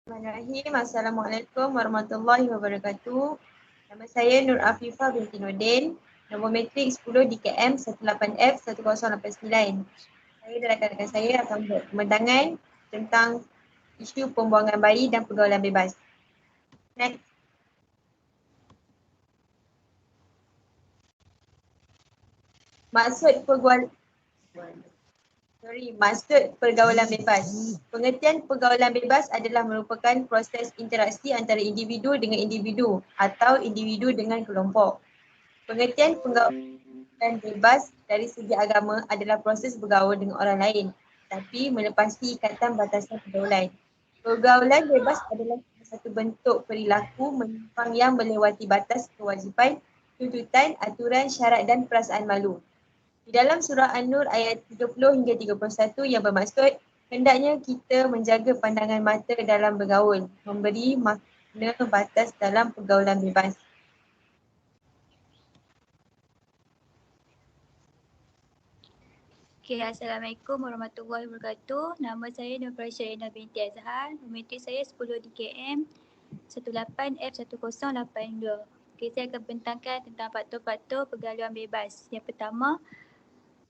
Bismillahirrahmanirrahim. Assalamualaikum warahmatullahi wabarakatuh. Nama saya Nur Afifah binti Nordin. Nombor metrik 10 DKM 18F1089. Saya dan rakan-rakan saya akan buat pembentangan tentang isu pembuangan bayi dan pergaulan bebas. Next. Maksud pergaulan bebas. Pengertian pergaulan bebas adalah merupakan proses interaksi antara individu dengan individu atau individu dengan kelompok. Pengertian pergaulan bebas dari segi agama adalah proses bergaul dengan orang lain tapi melepasi ikatan batasan pergaulan. Pergaulan bebas adalah satu bentuk perilaku menyimpang yang melewati batas kewajipan, tuntutan, aturan, syarat dan perasaan malu. Di dalam surah An-Nur ayat 30 hingga 31 yang bermaksud hendaknya kita menjaga pandangan mata dalam bergaul, memberi makna batas dalam pergaulan bebas. Okay, Assalamualaikum warahmatullahi wabarakatuh. Nama saya Nurul Syarina binti Azhar. Metrik saya 10 DKM 18F1082. Okay, saya akan bentangkan tentang faktor-faktor pergaulan bebas. Yang pertama,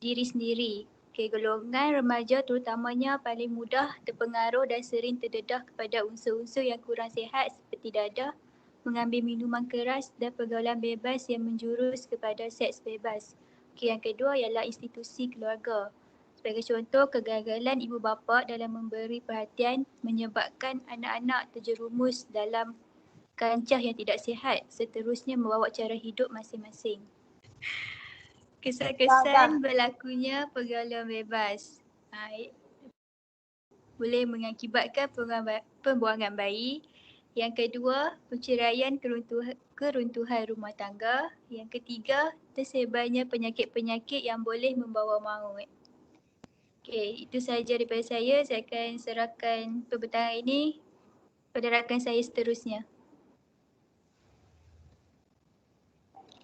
diri sendiri. Okay, golongan remaja terutamanya paling mudah terpengaruh dan sering terdedah kepada unsur-unsur yang kurang sihat seperti dadah, mengambil minuman keras dan pergaulan bebas yang menjurus kepada seks bebas. Okay, yang kedua ialah institusi keluarga. Sebagai contoh, kegagalan ibu bapa dalam memberi perhatian menyebabkan anak-anak terjerumus dalam kancah yang tidak sihat, seterusnya membawa cara hidup masing-masing. Kesan-kesan berlakunya pergaulan bebas boleh mengakibatkan pembuangan bayi. Yang kedua, perceraian keruntuhan rumah tangga. Yang ketiga, tersebarnya penyakit-penyakit yang boleh membawa maut. Okey, itu sahaja daripada saya. Saya akan serahkan pembentangan ini pada rakan saya seterusnya.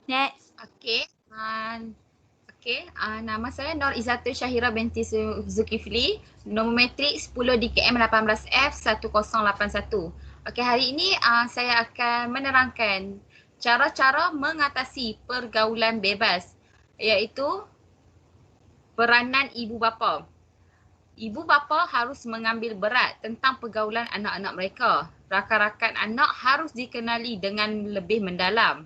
Next. Nama saya Nur Izzatul Syahira binti Zulkifli. Nombor metrik 10 DKM 18F1081. Okey, hari ini saya akan menerangkan cara-cara mengatasi pergaulan bebas, iaitu peranan ibu bapa. Ibu bapa harus mengambil berat tentang pergaulan anak-anak mereka. Rakan-rakan anak harus dikenali dengan lebih mendalam.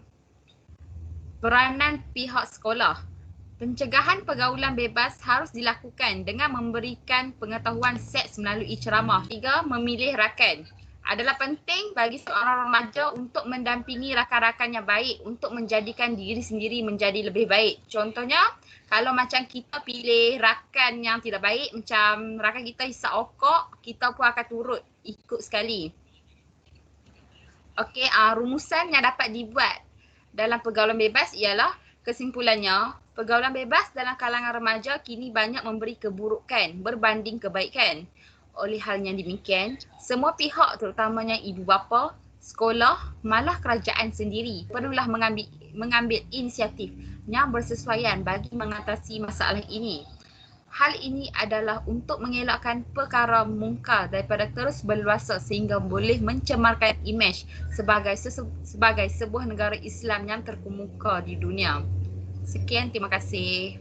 Peranan pihak sekolah. Pencegahan pergaulan bebas harus dilakukan dengan memberikan pengetahuan seks melalui ceramah. 3. Memilih rakan. Adalah penting bagi seorang remaja untuk mendampingi rakan-rakan yang baik untuk menjadikan diri sendiri menjadi lebih baik. Contohnya, kalau macam kita pilih rakan yang tidak baik, macam rakan kita hisap okok, kita pun akan turut ikut sekali. Okey, rumusan yang dapat dibuat dalam pergaulan bebas ialah kesimpulannya, pergaulan bebas dalam kalangan remaja kini banyak memberi keburukan berbanding kebaikan. Oleh halnya demikian, semua pihak terutamanya ibu bapa, sekolah, malah kerajaan sendiri perlulah mengambil inisiatif yang bersesuaian bagi mengatasi masalah ini. Hal ini adalah untuk mengelakkan perkara mungkar daripada terus berluasa sehingga boleh mencemarkan imej sebagai sebuah negara Islam yang terkemuka di dunia. Sekian, terima kasih.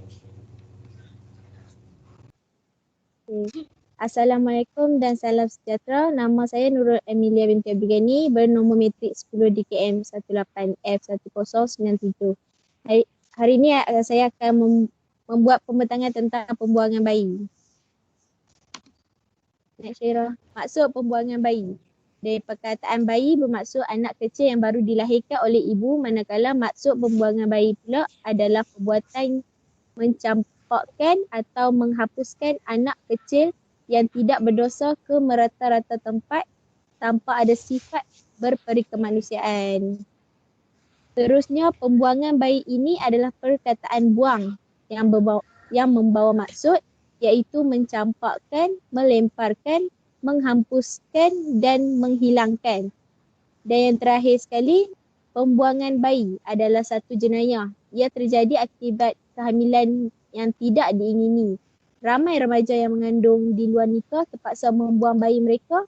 Assalamualaikum dan salam sejahtera. Nama saya Nurul Emilia binti Abdul bernombor metrik 10 DKM 18F1097. Hari ini saya akan membuat pembentangan tentang pembuangan bayi. Next, Syirah. Maksud pembuangan bayi. Dari perkataan bayi bermaksud anak kecil yang baru dilahirkan oleh ibu, manakala maksud pembuangan bayi pula adalah perbuatan mencampakkan atau menghapuskan anak kecil yang tidak berdosa ke merata-rata tempat tanpa ada sifat berperikemanusiaan. Terusnya, pembuangan bayi ini adalah perkataan buang yang membawa maksud iaitu mencampakkan, melemparkan, menghempuskan dan menghilangkan. Dan yang terakhir sekali, pembuangan bayi adalah satu jenayah. Ia terjadi akibat kehamilan yang tidak diingini. Ramai remaja yang mengandung di luar nikah terpaksa membuang bayi mereka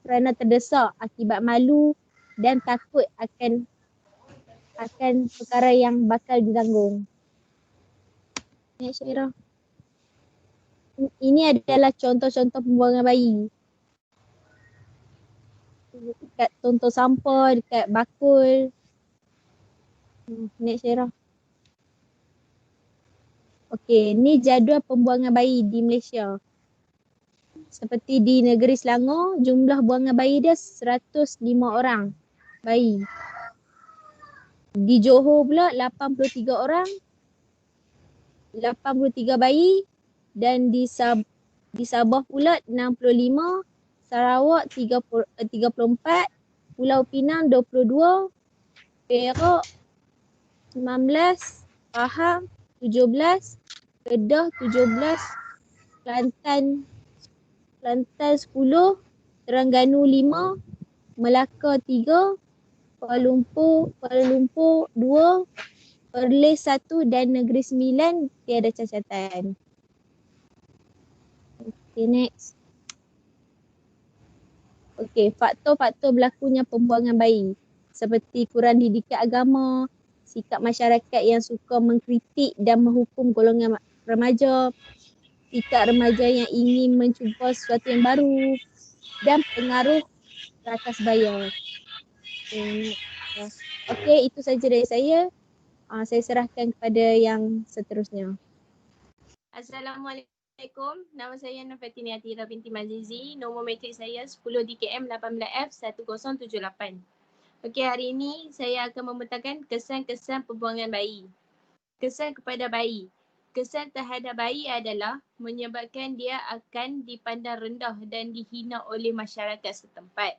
kerana terdesak akibat malu dan takut akan perkara yang bakal ditanggung. Next, Syairah. Ini adalah contoh-contoh pembuangan bayi. Dekat contoh sampah, dekat bakul. Next, Syairah. Okey, ni jadual pembuangan bayi di Malaysia. Seperti di negeri Selangor, jumlah buangan bayi dia 105 orang bayi. Di Johor pula 83 orang, 83 bayi, dan di Sabah pula 65, Sarawak 34, Pulau Pinang 22, Perak 19, Pahang 17, Kedah 17, Kelantan 10, Terengganu 5, Melaka 3, Kuala Lumpur 2, Perlis 1 dan Negeri Sembilan tiada cacatan. Okay, next. Okay, faktor-faktor berlakunya pembuangan bayi seperti kurang didikan agama, sikap masyarakat yang suka mengkritik dan menghukum golongan remaja, sikap remaja yang ingin mencuba sesuatu yang baru dan pengaruh rakas bayar. Okay, itu saja dari saya. Saya serahkan kepada yang seterusnya. Assalamualaikum. Nama saya Nafatini Atira binti Mazizi. Nombor matrik saya 10 DKM 18F 1078. Okey, hari ini saya akan membentangkan kesan-kesan pembuangan bayi. Kesan kepada bayi. Kesan terhadap bayi adalah menyebabkan dia akan dipandang rendah dan dihina oleh masyarakat setempat.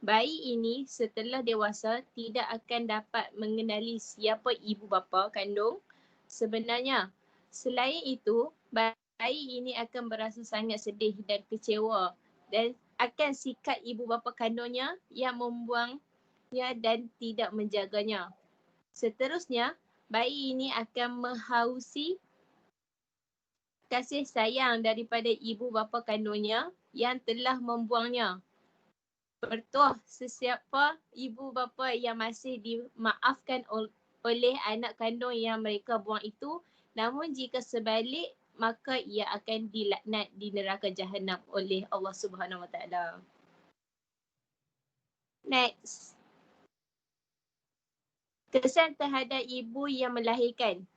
Bayi ini setelah dewasa tidak akan dapat mengenali siapa ibu bapa kandung sebenarnya. Selain itu, bayi ini akan berasa sangat sedih dan kecewa dan akan sikap ibu bapa kandungnya yang membuangnya dan tidak menjaganya. Seterusnya, bayi ini akan menghausi kasih sayang daripada ibu bapa kandungnya yang telah membuangnya. Bertuah sesiapa ibu bapa yang masih dimaafkan oleh anak kandung yang mereka buang itu, namun jika sebalik maka ia akan dilaknat di neraka Jahannam oleh Allah Subhanahu Wa Taala. Next. Kesan terhadap ibu yang melahirkan.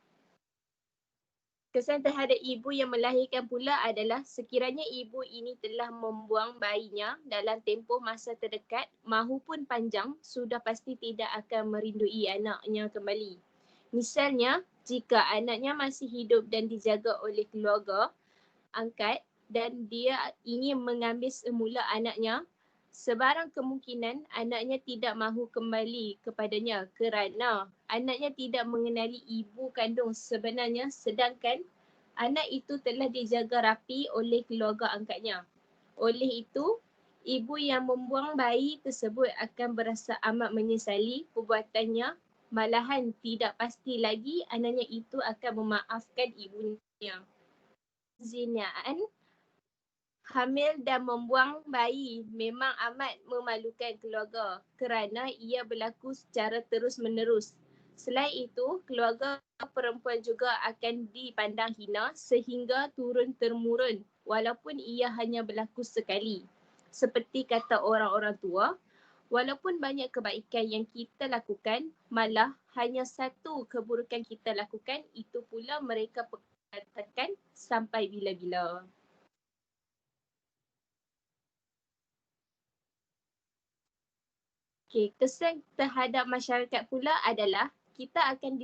Kesan terhadap ibu yang melahirkan pula adalah sekiranya ibu ini telah membuang bayinya dalam tempoh masa terdekat mahupun panjang, sudah pasti tidak akan merindui anaknya kembali. Misalnya, jika anaknya masih hidup dan dijaga oleh keluarga angkat dan dia ingin mengambil semula anaknya, sebarang kemungkinan anaknya tidak mahu kembali kepadanya kerana anaknya tidak mengenali ibu kandung sebenarnya sedangkan anak itu telah dijaga rapi oleh keluarga angkatnya. Oleh itu, ibu yang membuang bayi tersebut akan berasa amat menyesali perbuatannya, malahan tidak pasti lagi anaknya itu akan memaafkan ibunya. Zinaan hamil dan membuang bayi memang amat memalukan keluarga kerana ia berlaku secara terus-menerus. Selain itu, keluarga perempuan juga akan dipandang hina sehingga turun-temurun walaupun ia hanya berlaku sekali. Seperti kata orang-orang tua, walaupun banyak kebaikan yang kita lakukan, malah hanya satu keburukan kita lakukan, itu pula mereka perkatakan sampai bila-bila. Okay, kesan terhadap masyarakat pula adalah kita akan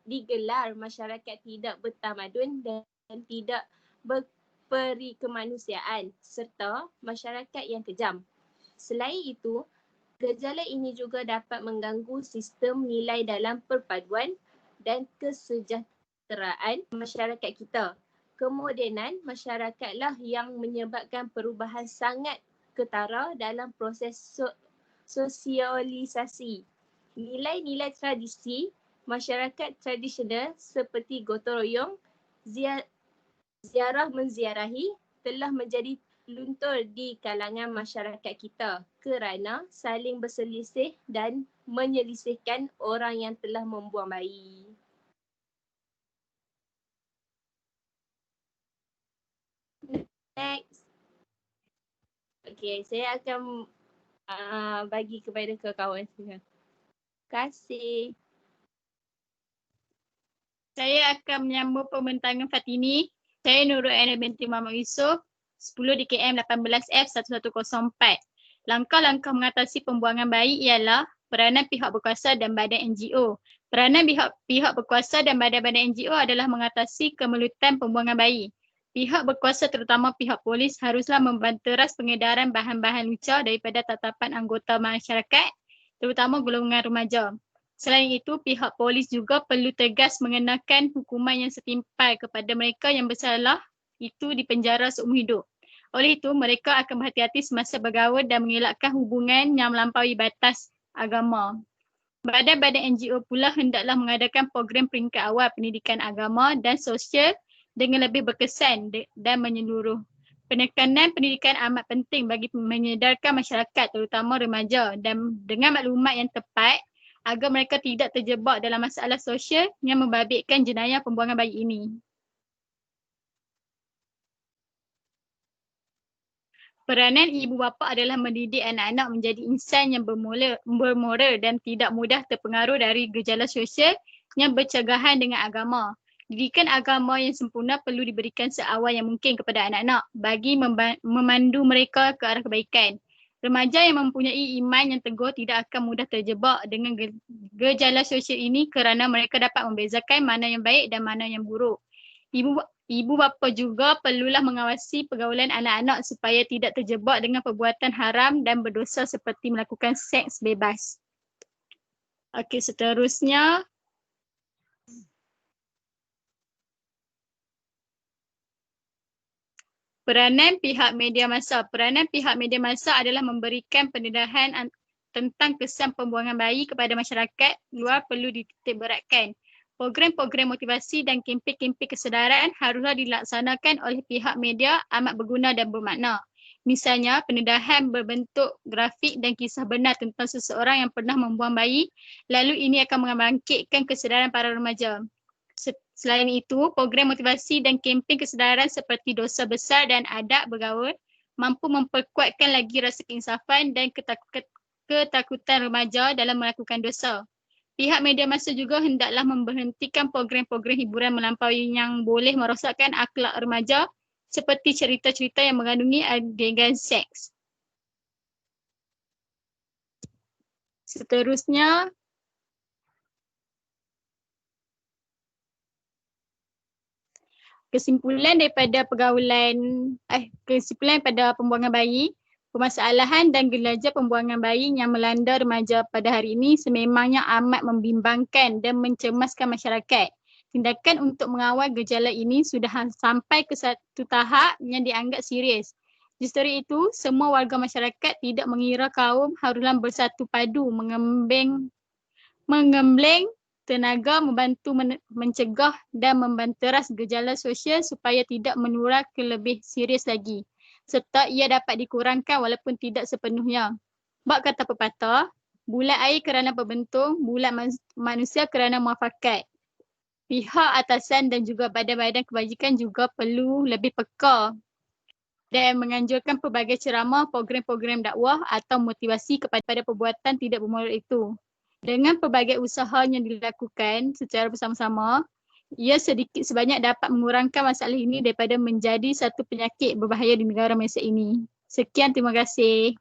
digelar masyarakat tidak bertamadun dan tidak berperi kemanusiaan serta masyarakat yang kejam. Selain itu, gejala ini juga dapat mengganggu sistem nilai dalam perpaduan dan kesejahteraan masyarakat kita. Kemodenan masyarakatlah yang menyebabkan perubahan sangat ketara dalam proses sosialisasi. Nilai-nilai tradisi masyarakat tradisional seperti gotong royong, ziarah menziarahi telah menjadi luntur di kalangan masyarakat kita kerana saling berselisih dan menyelisihkan orang yang telah membuang bayi. Next. Okay, saya akan bagi kepada kawan saya. Terima kasih. Saya akan menyambung pembentangan Fatini. Saya Nurul Aina binti Muhammad Yusof, 10 DKM 18F 1104. Langkah-langkah mengatasi pembuangan bayi ialah peranan pihak berkuasa dan badan NGO. Peranan pihak berkuasa dan badan-badan NGO adalah mengatasi kemelutan pembuangan bayi. Pihak berkuasa terutama pihak polis haruslah membanteras pengedaran bahan-bahan lucah daripada tatapan anggota masyarakat, terutama golongan remaja. Selain itu, pihak polis juga perlu tegas mengenakan hukuman yang setimpal kepada mereka yang bersalah itu dipenjara seumur hidup. Oleh itu, mereka akan berhati-hati semasa bergaul dan mengelakkan hubungan yang melampaui batas agama. Badan-badan NGO pula hendaklah mengadakan program peringkat awal pendidikan agama dan sosial dengan lebih berkesan dan menyeluruh. Penekanan pendidikan amat penting bagi menyedarkan masyarakat terutama remaja dan dengan maklumat yang tepat agar mereka tidak terjebak dalam masalah sosial yang membabitkan jenayah pembuangan bayi ini. Peranan ibu bapa adalah mendidik anak-anak menjadi insan yang bermoral dan tidak mudah terpengaruh dari gejala sosial yang bercegahan dengan agama. Didikan agama yang sempurna perlu diberikan seawal yang mungkin kepada anak-anak bagi memandu mereka ke arah kebaikan. Remaja yang mempunyai iman yang teguh tidak akan mudah terjebak dengan gejala sosial ini kerana mereka dapat membezakan mana yang baik dan mana yang buruk. Ibu bapa juga perlulah mengawasi pergaulan anak-anak supaya tidak terjebak dengan perbuatan haram dan berdosa seperti melakukan seks bebas. Okey, seterusnya. Peranan pihak media massa. Peranan pihak media massa adalah memberikan pendedahan tentang kesan pembuangan bayi kepada masyarakat luar perlu dititikberatkan. Program-program motivasi dan kempen-kempen kesedaran haruslah dilaksanakan oleh pihak media amat berguna dan bermakna. Misalnya, pendedahan berbentuk grafik dan kisah benar tentang seseorang yang pernah membuang bayi, lalu ini akan membangkitkan kesedaran para remaja. Selain itu, program motivasi dan kempen kesedaran seperti dosa besar dan adab bergaul mampu memperkuatkan lagi rasa keinsafan dan ketakutan remaja dalam melakukan dosa. Pihak media massa juga hendaklah memberhentikan program-program hiburan melampaui yang boleh merosakkan akhlak remaja seperti cerita-cerita yang mengandungi adegan seks. Seterusnya, kesimpulan daripada kesimpulan pada pembuangan bayi, permasalahan dan gelajar pembuangan bayi yang melanda remaja pada hari ini sememangnya amat membimbangkan dan mencemaskan masyarakat. Tindakan untuk mengawal gejala ini sudah sampai ke satu tahap yang dianggap serius. Justru itu, semua warga masyarakat tidak mengira kaum haruslah bersatu padu mengembleng tenaga membantu mencegah dan membanteras gejala sosial supaya tidak menular ke lebih serius lagi, serta ia dapat dikurangkan walaupun tidak sepenuhnya. Bab kata pepatah, bulat air kerana berbentung, bulat manusia kerana muafakat. Pihak atasan dan juga badan-badan kebajikan juga perlu lebih peka dan menganjurkan pelbagai ceramah, program-program dakwah atau motivasi kepada perbuatan tidak bermoral itu. Dengan pelbagai usaha yang dilakukan secara bersama-sama, ia sedikit sebanyak dapat mengurangkan masalah ini daripada menjadi satu penyakit berbahaya di negara Malaysia ini. Sekian, terima kasih.